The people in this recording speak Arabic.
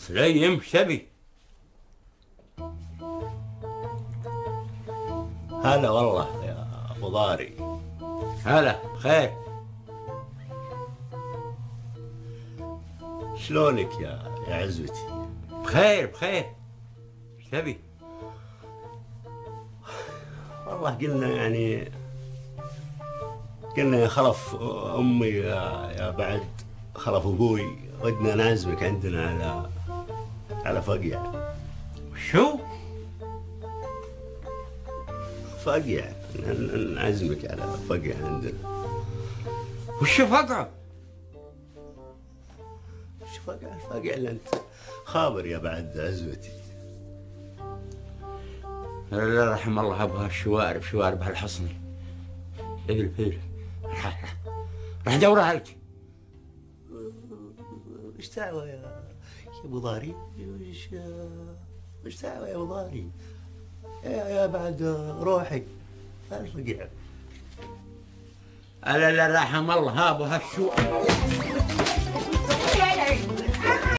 سليم شبي. هلا والله يا ابو ضاري. هلا بخير. شلونك يا عزوتي؟ بخير بخير. ايش تبي؟ والله قلنا يا خلف امي يا بعد خلف ابوي ودنا نعزمك عندنا على فقيع. شو؟ فقيع، نعزمك على فقيع عندنا. وش فقعه؟ وش فقيع؟ الفقيع اللي انت خابر يا بعد عزوتي. لا رحم الله ابوها الشوارب، شوارب هالحصني. الفيل راح ادورها لك. وش دعوه يا ابو ضاري؟ وش دعوه يا ابو ضاري؟ يا بعد روحي الفقيع. لا رحم الله ابوها الشوارب.